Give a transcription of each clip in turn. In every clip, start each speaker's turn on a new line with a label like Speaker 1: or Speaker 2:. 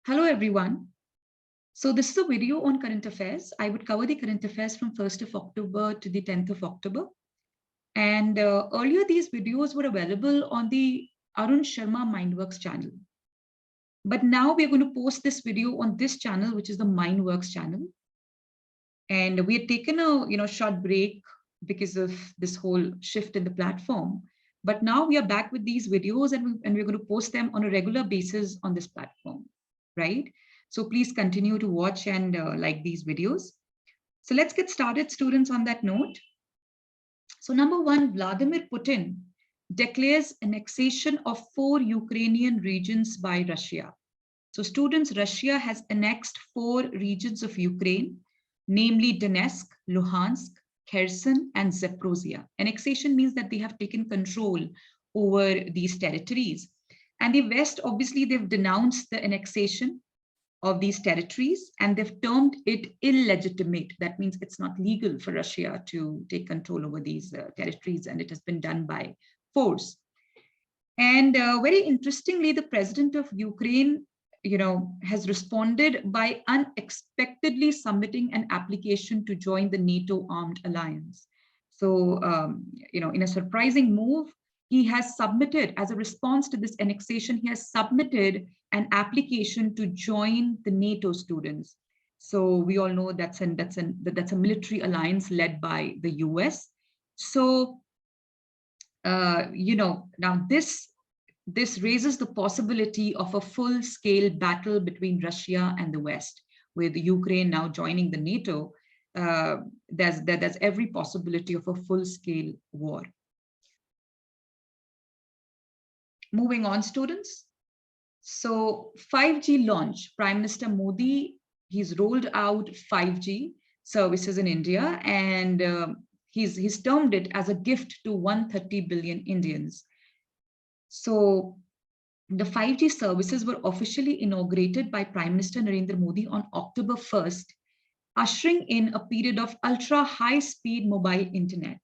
Speaker 1: Hello, everyone. So this is a video on current affairs. I would cover the current affairs from 1st of October to the 10th of October. And earlier, these videos were available on the Arun Sharma Mindworkzz channel. But now we're going to post this video on this channel, which is the Mindworkzz channel. And we had taken a short break because of this whole shift in the platform. But now we are back with these videos and we're going to post them on a regular basis on this platform, right? So please continue to watch and like these videos. So let's get started, students, on that note. So number one, Vladimir Putin declares annexation of 4 Ukrainian regions by Russia. So students, Russia has annexed 4 regions of Ukraine, namely Donetsk, Luhansk, Kherson, and Zaporozhye. Annexation means that they have taken control over these territories. And the West, obviously, they've denounced the annexation of these territories, and they've termed it illegitimate. That means it's not legal for Russia to take control over these territories, and it has been done by force. And very interestingly, the president of Ukraine, has responded by unexpectedly submitting an application to join the NATO armed alliance. So, in a surprising move, he has submitted, as a response to this annexation, he has submitted an application to join the NATO students. So we all know that's a military alliance led by the US. So, now this raises the possibility of a full-scale battle between Russia and the West, with Ukraine now joining the NATO. There's every possibility of a full-scale war. Moving on, students. So 5G launch, Prime Minister Modi, he's rolled out 5G services in India, and he's termed it as a gift to 130 billion Indians. So the 5G services were officially inaugurated by Prime Minister Narendra Modi on October 1st, ushering in a period of ultra high-speed mobile internet.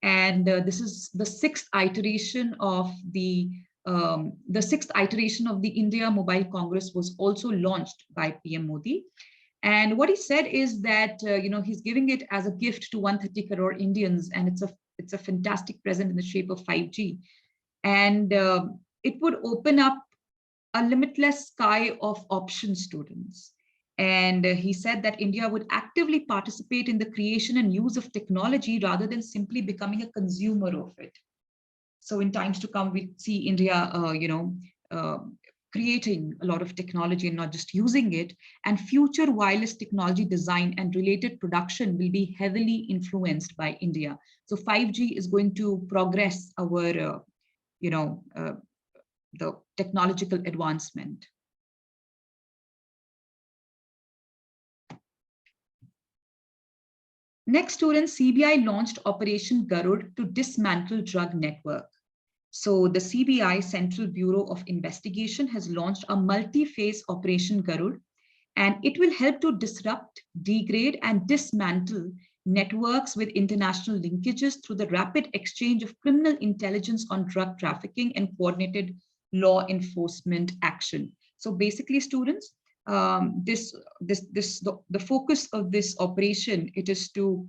Speaker 1: And this is the sixth iteration of the India Mobile Congress was also launched by PM Modi. And what he said is that he's giving it as a gift to 130 crore Indians, and it's a fantastic present in the shape of 5G. And it would open up a limitless sky of options, students. And he said that India would actively participate in the creation and use of technology rather than simply becoming a consumer of it. So in times to come, we see India, creating a lot of technology and not just using it. And future wireless technology design and related production will be heavily influenced by India. So 5G is going to progress our the technological advancement. Next, students, CBI launched Operation Garuda to dismantle drug network. So the CBI, Central Bureau of Investigation, has launched a multi-phase Operation Garuda, and it will help to disrupt, degrade, and dismantle networks with international linkages through the rapid exchange of criminal intelligence on drug trafficking and coordinated law enforcement action. So basically, students, the focus of this operation, it is to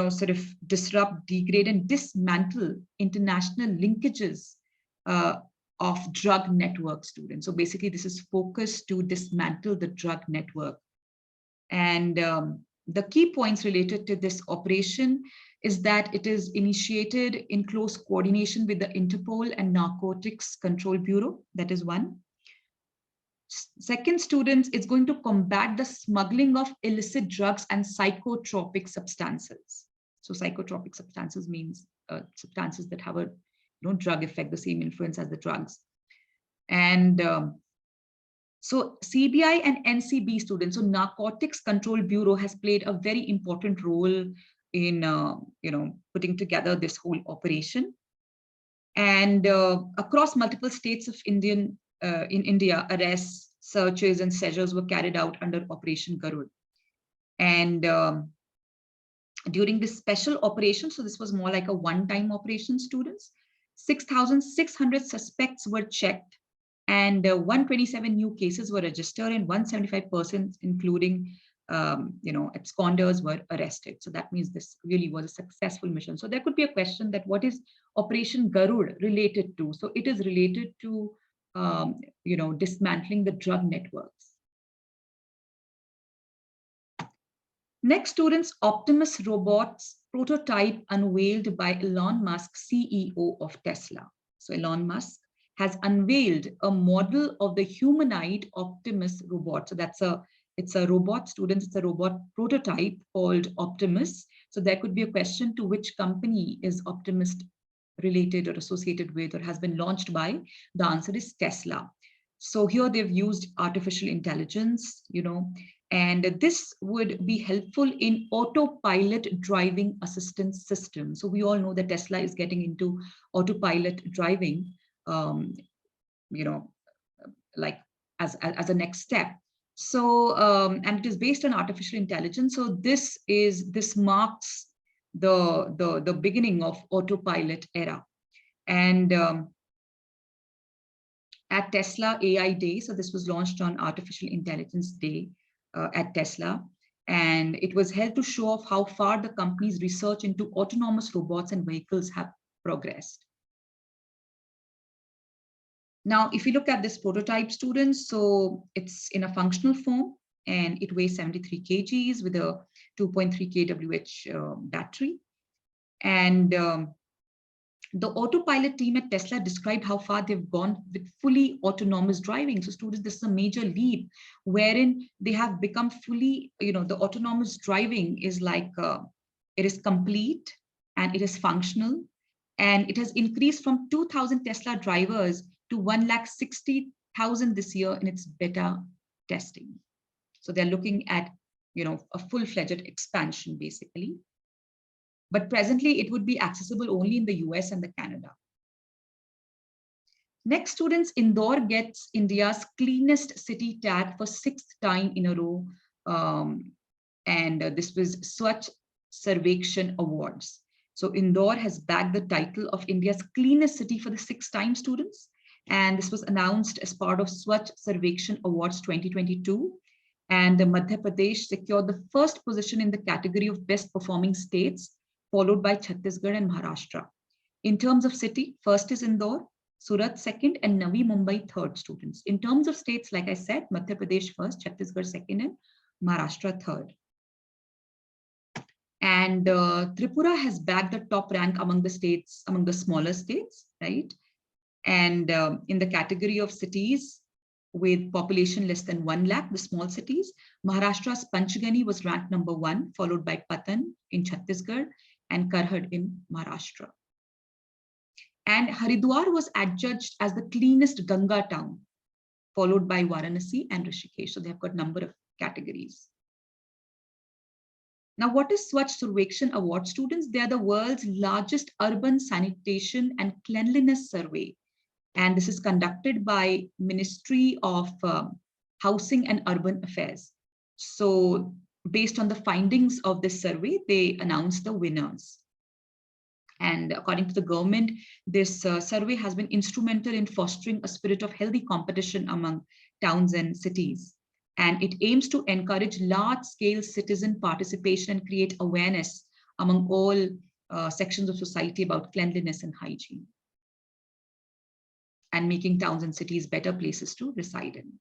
Speaker 1: sort of disrupt, degrade, and dismantle international linkages of drug network, students. So basically, this is focused to dismantle the drug network. And the key points related to this operation is that it is initiated in close coordination with the Interpol and Narcotics Control Bureau. That is one. Second, students, it's going to combat the smuggling of illicit drugs and psychotropic substances. So psychotropic substances means substances that have a drug effect, the same influence as the drugs. And so CBI and NCB, students, so Narcotics Control Bureau, has played a very important role in putting together this whole operation. And across multiple states of in India, arrests, searches, and seizures were carried out under Operation Garuda. And during this special operation, so this was more like a one-time operation, students, 6,600 suspects were checked And 127 new cases were registered, and 175 persons, including absconders, were arrested. So that means this really was a successful mission. So there could be a question that what is Operation Garuda related to? So it is related to dismantling the drug networks. Next, students, Optimus robots prototype unveiled by Elon Musk, CEO of Tesla. So Elon Musk has unveiled a model of the humanoid Optimus robot. So it's a robot, students, it's a robot prototype called Optimus. So there could be a question to which company is Optimus related or associated with or has been launched by. The answer is Tesla. So here they've used artificial intelligence, and this would be helpful in autopilot driving assistance systems. So we all know that Tesla is getting into autopilot driving, like as a next step. So, and it is based on artificial intelligence. So this marks the beginning of autopilot era. And at Tesla AI Day, so this was launched on Artificial Intelligence Day at Tesla, and it was held to show off how far the company's research into autonomous robots and vehicles have progressed. Now, if you look at this prototype, students, so it's in a functional form and it weighs 73 kgs with a 2.3 kWh battery. And the autopilot team at Tesla described how far they've gone with fully autonomous driving. So students, this is a major leap wherein they have become fully, the autonomous driving is like, it is complete and it is functional, and it has increased from 2,000 Tesla drivers to 160,000 this year in its beta testing. So they're looking at, a full-fledged expansion basically. But presently it would be accessible only in the US and the Canada. Next, students, Indore gets India's cleanest city tag for 6th time in a row. And this was Swachh Sarvekshan Awards. So Indore has bagged the title of India's cleanest city for the 6th time, students. And this was announced as part of Swachh Sarvekshan Awards 2022. And Madhya Pradesh secured the first position in the category of best performing states, followed by Chhattisgarh and Maharashtra. In terms of city, first is Indore, Surat second, and Navi Mumbai third, students. In terms of states, like I said, Madhya Pradesh first, Chhattisgarh second, and Maharashtra third. And Tripura has bagged the top rank among the states, among the smaller states, right? And in the category of cities with population less than 1 lakh, the small cities, Maharashtra's Panchgani was ranked number 1, followed by Patan in Chhattisgarh and Karhad in Maharashtra. And Haridwar was adjudged as the cleanest Ganga town, followed by Varanasi and Rishikesh. So they have got a number of categories. Now, what is Swachh Sarvekshan Award, students? They are the world's largest urban sanitation and cleanliness survey. And this is conducted by Ministry of Housing and Urban Affairs. So based on the findings of this survey, they announced the winners. And according to the government, this survey has been instrumental in fostering a spirit of healthy competition among towns and cities. And it aims to encourage large-scale citizen participation and create awareness among all sections of society about cleanliness and hygiene, and making towns and cities better places to reside in.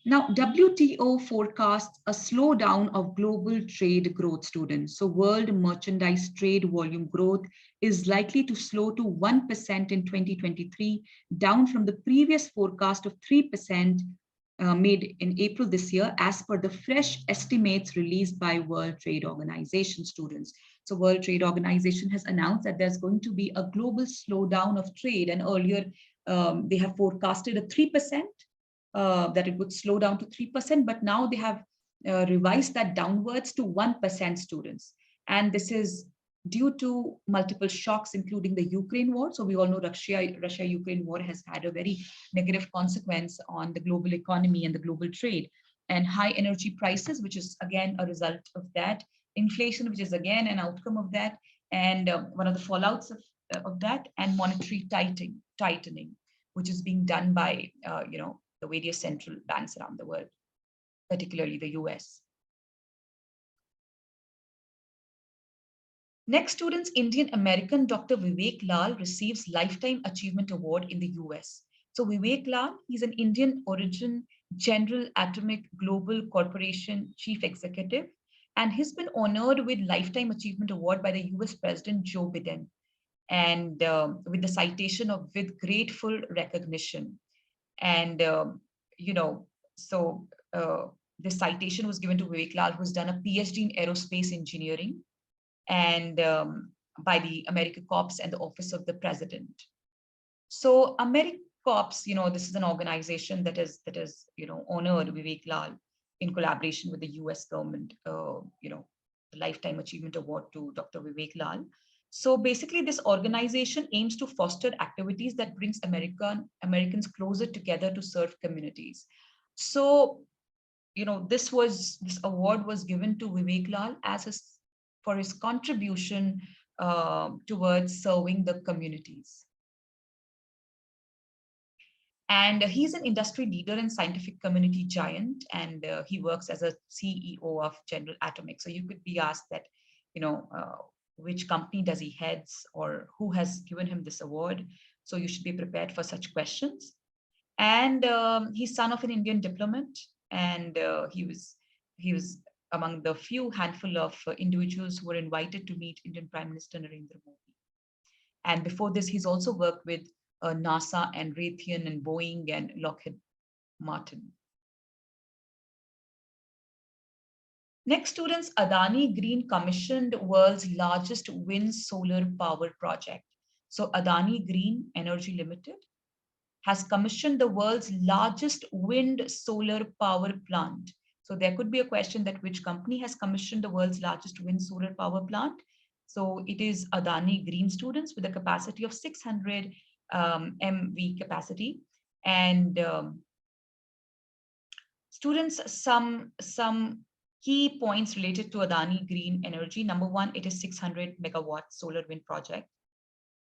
Speaker 1: Now, WTO forecasts a slowdown of global trade growth, students. So world merchandise trade volume growth is likely to slow to 1% in 2023, down from the previous forecast of 3% made in April this year, as per the fresh estimates released by World Trade Organization, students. So World Trade Organization has announced that there's going to be a global slowdown of trade, and earlier they have forecasted a 3%. That it would slow down to 3%, but now they have revised that downwards to 1%, students. And this is due to multiple shocks, including the Ukraine war. So we all know Russia-Ukraine war has had a very negative consequence on the global economy and the global trade, and high energy prices, which is again a result of that, inflation, which is again an outcome of that, and one of the fallouts of that, and monetary tightening. which is being done by, the various central banks around the world, particularly the US. Next, students, Indian American Dr. Vivek Lal receives Lifetime Achievement Award in the US. So Vivek Lal, he's an Indian origin General Atomic Global Corporation Chief Executive, and he's been honored with Lifetime Achievement Award by the US President Joe Biden, and with the citation of with grateful recognition. And, so this citation was given to Vivek Lal, who's done a PhD in aerospace engineering, and by the AmeriCorps and the Office of the President. So AmeriCorps, this is an organization that is honored Vivek Lal in collaboration with the US government, the Lifetime Achievement Award to Dr. Vivek Lal. So basically, this organization aims to foster activities that brings Americans closer together to serve communities. So, this award was given to Vivek Lal for his contribution towards serving the communities. And he's an industry leader and scientific community giant, and he works as a CEO of General Atomic. So you could be asked that, which company does he heads, or who has given him this award? So you should be prepared for such questions. And he's son of an Indian diplomat, and he was among the few handful of individuals who were invited to meet Indian Prime Minister Narendra Modi. And before this, he's also worked with NASA and Raytheon and Boeing and Lockheed Martin. Next, students, Adani Green commissioned world's largest wind solar power project. So Adani Green Energy Limited has commissioned the world's largest wind solar power plant. So there could be a question that which company has commissioned the world's largest wind solar power plant? So it is Adani Green, students, with a capacity of 600 MV capacity. And students, some key points related to Adani Green Energy. Number one, it is 600 megawatt solar wind project.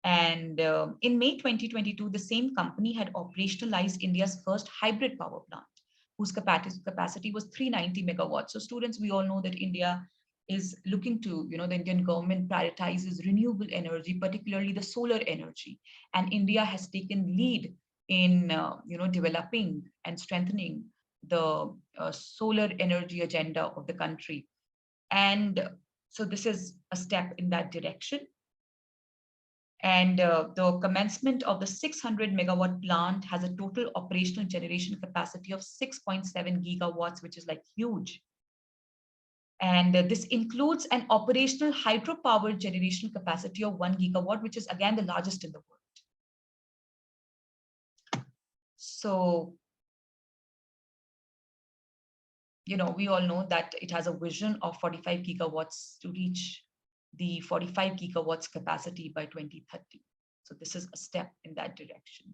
Speaker 1: And in May 2022, the same company had operationalized India's first hybrid power plant, whose capacity was 390 megawatts. So students, we all know that India is looking to, the Indian government prioritizes renewable energy, particularly the solar energy. And India has taken lead in, developing and strengthening the solar energy agenda of the country. And so this is a step in that direction. And the commencement of the 600 megawatt plant has a total operational generation capacity of 6.7 gigawatts, which is like huge. And this includes an operational hydropower generation capacity of 1 gigawatt, which is again the largest in the world. So, we all know that it has a vision of 45 gigawatts to reach the 45 gigawatts capacity by 2030. So this is a step in that direction.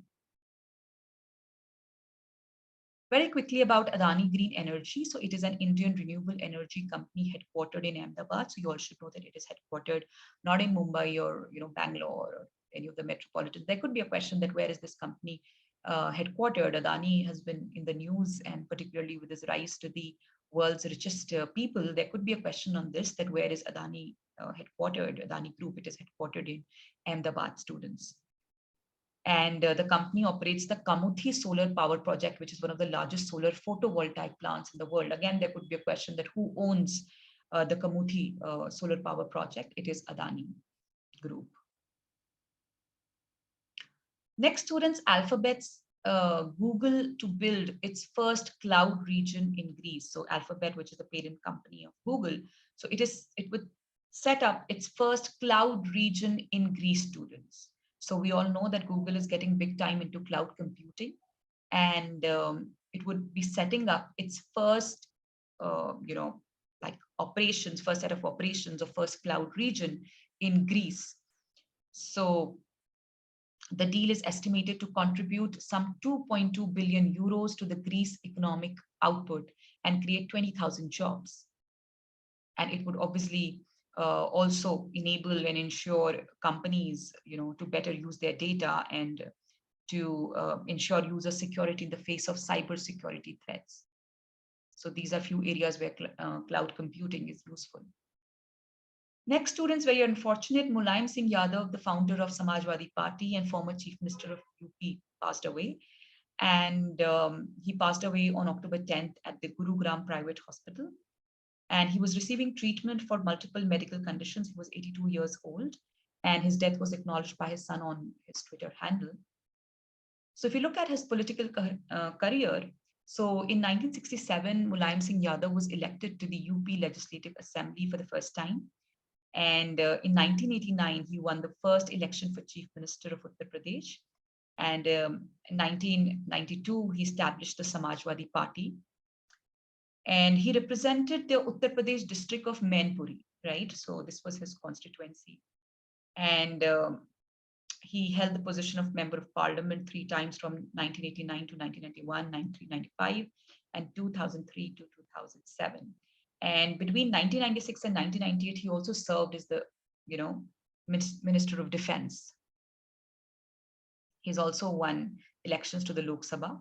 Speaker 1: Very quickly about Adani Green Energy. So it is an Indian renewable energy company headquartered in Ahmedabad. So you all should know that it is headquartered not in Mumbai or Bangalore or any of the metropolitan. There could be a question that where is this company headquartered? Adani has been in the news, and particularly with his rise to the world's richest people, there could be a question on this, that where is Adani headquartered? Adani Group, it is headquartered in Ahmedabad, students. And the company operates the Kamuthi solar power project, which is one of the largest solar photovoltaic plants in the world. Again, there could be a question that who owns the Kamuthi solar power project? It is Adani Group. Next, students, Alphabet's Google to build its first cloud region in Greece. So Alphabet, which is the parent company of Google, so it would set up its first cloud region in Greece, students. So we all know that Google is getting big time into cloud computing, and it would be setting up its first, first set of operations of first cloud region in Greece. So the deal is estimated to contribute some 2.2 billion euros to the Greece economic output and create 20,000 jobs. And it would obviously also enable and ensure companies, to better use their data and to ensure user security in the face of cyber security threats. So these are few areas where cloud computing is useful. Next, students, very unfortunate, Mulayam Singh Yadav, the founder of Samajwadi Party and former Chief Minister of UP, passed away. And he passed away on October 10th at the Gurugram Private Hospital. And he was receiving treatment for multiple medical conditions. He was 82 years old, and his death was acknowledged by his son on his Twitter handle. So if you look at his political career, so in 1967, Mulayam Singh Yadav was elected to the UP Legislative Assembly for the first time. And in 1989, he won the first election for Chief Minister of Uttar Pradesh. And in 1992, he established the Samajwadi Party. And he represented the Uttar Pradesh district of Mainpuri, right? So this was his constituency. And he held the position of Member of Parliament 3 times from 1989 to 1991, 1995, and 2003 to 2007. And between 1996 and 1998, he also served as the, Minister of Defense. He's also won elections to the Lok Sabha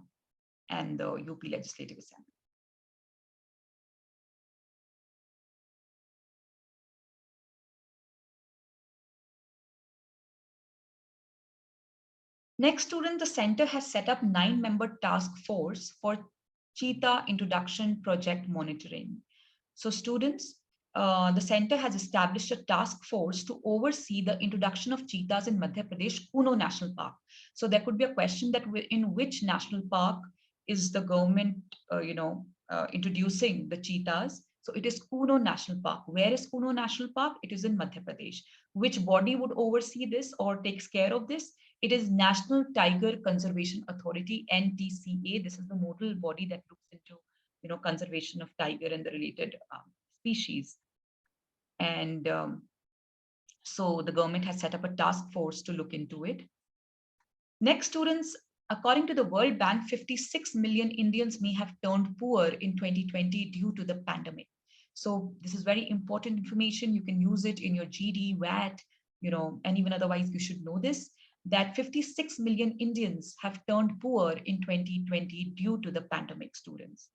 Speaker 1: and the UP Legislative Assembly. Next, student, the center has set up 9-member task force for Cheetah introduction project monitoring. So students, the center has established a task force to oversee the introduction of cheetahs in Madhya Pradesh Kuno National Park. So there could be a question that in which national park is the government, introducing the cheetahs? So it is Kuno National Park. Where is Kuno National Park? It is in Madhya Pradesh. Which body would oversee this or takes care of this? It is National Tiger Conservation Authority, NTCA. This is the nodal body that looks into, conservation of tiger and the related species. And so the government has set up a task force to look into it. Next, students, according to the World Bank, 56 million Indians may have turned poor in 2020 due to the pandemic. So this is very important information. You can use it in your GD, VAT, and even otherwise you should know this, that 56 million Indians have turned poor in 2020 due to the pandemic, students.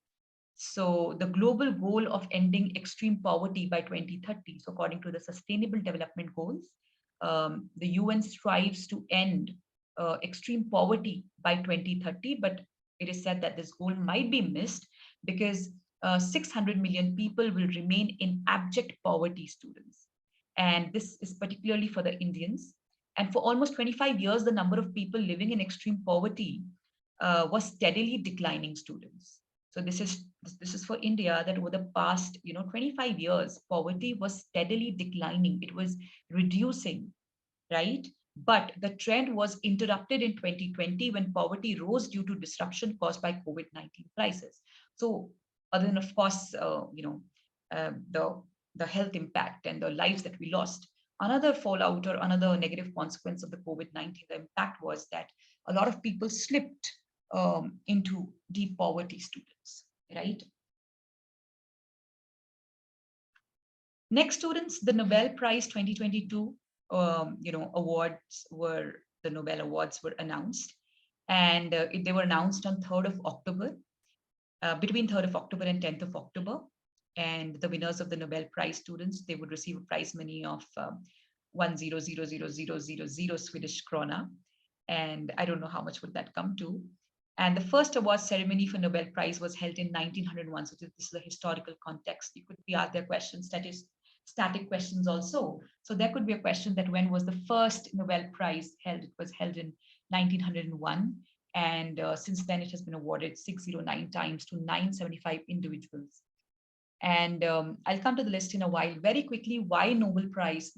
Speaker 1: So the global goal of ending extreme poverty by 2030, so according to the Sustainable Development Goals, the UN strives to end extreme poverty by 2030, but it is said that this goal might be missed because 600 million people will remain in abject poverty, students. And this is particularly for the Indians. And for almost 25 years, the number of people living in extreme poverty was steadily declining, students. So this is for India, that over the past 25 years, poverty was steadily declining. It was reducing, right? But the trend was interrupted in 2020 when poverty rose due to disruption caused by COVID-19 crisis. So other than, of course, the health impact and the lives that we lost, another fallout or another negative consequence of the COVID-19, the impact was that a lot of people slipped into deep poverty, students, right? Next, students, the Nobel Prize 2022, awards were, the Nobel Awards were announced, and they were announced on 3rd of October, between 3rd of October and 10th of October. And the winners of the Nobel Prize, students, they would receive a prize money of 1,000,000 Swedish krona. And I don't know how much would that come to. And the first award ceremony for Nobel Prize was held in 1901. So this is a historical context. You could be asked their questions, that is static questions also. So there could be a question that when was the first Nobel Prize held? It was held in 1901. And since then, it has been awarded 609 times to 975 individuals. And I'll come to the list in a while. Very quickly, why Nobel Prize,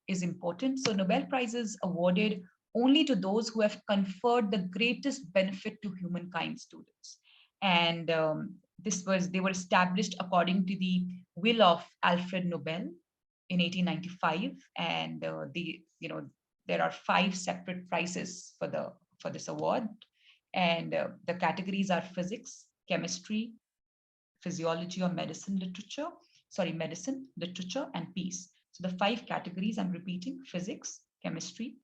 Speaker 1: is important. So Nobel Prize is awarded only to those who have conferred the greatest benefit to humankind, students. And they were established according to the will of Alfred Nobel in 1895. And there are 5 separate prizes for this award. And the categories are physics, chemistry, physiology or medicine, literature, and peace. So the 5 categories I'm repeating: physics, chemistry,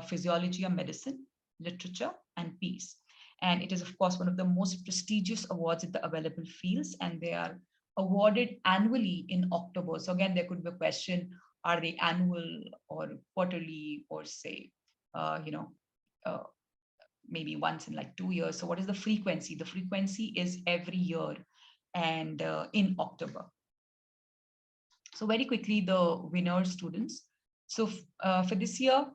Speaker 1: physiology or medicine,
Speaker 2: literature, and peace. And it is, of course, one of the most prestigious awards in the available fields, and they are awarded annually in October. So again, there could be a question, are they annual or quarterly, or say, you know, uh, maybe once in like 2 years? So what is the frequency? The frequency is every year and in October. So very quickly, the winner students. So for this year,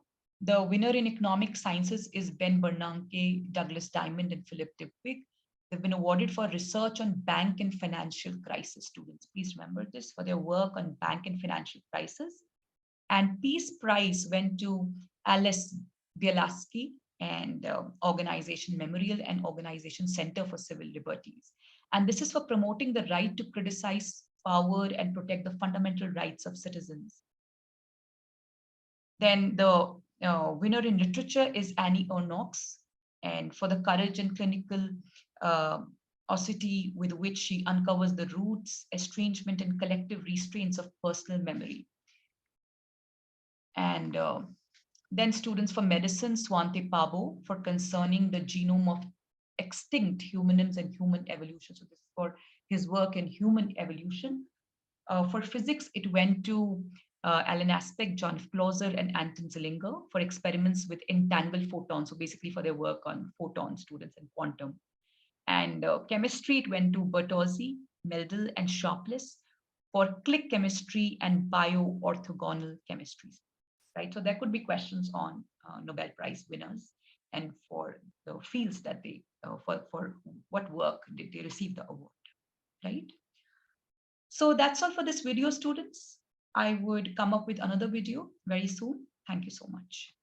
Speaker 2: the winner in economic sciences is Ben Bernanke, Douglas Diamond, and Philip Dybvig. They've been awarded for research on bank and financial crisis. Students, please remember this, for their work on bank and financial crisis. And Peace Prize went to Alice Bielaski and Organization Memorial and Organization Center for Civil Liberties. And this is for promoting the right to criticize power and protect the fundamental rights of citizens. Then the winner in literature is Annie Knox, and for the courage and clinical uh, osity with which she uncovers the roots, estrangement, and collective restraints of personal memory. And then students for medicine, Swante Pabo, for concerning the genome of extinct humanins and human evolution. So this is for his work in human evolution. For physics, it went to Alan Aspect, John Clauser, and Anton Zillinger for experiments with entangled photons. So basically for their work on photon students and quantum. And chemistry, it went to Bertozzi, Meldel, and Sharpless for click chemistry and bio-orthogonal chemistries. Right? So there could be questions on Nobel Prize winners and for the fields that they, for what work did they receive the award, right? So that's all for this video, students. I would come up with another video very soon. Thank you so much.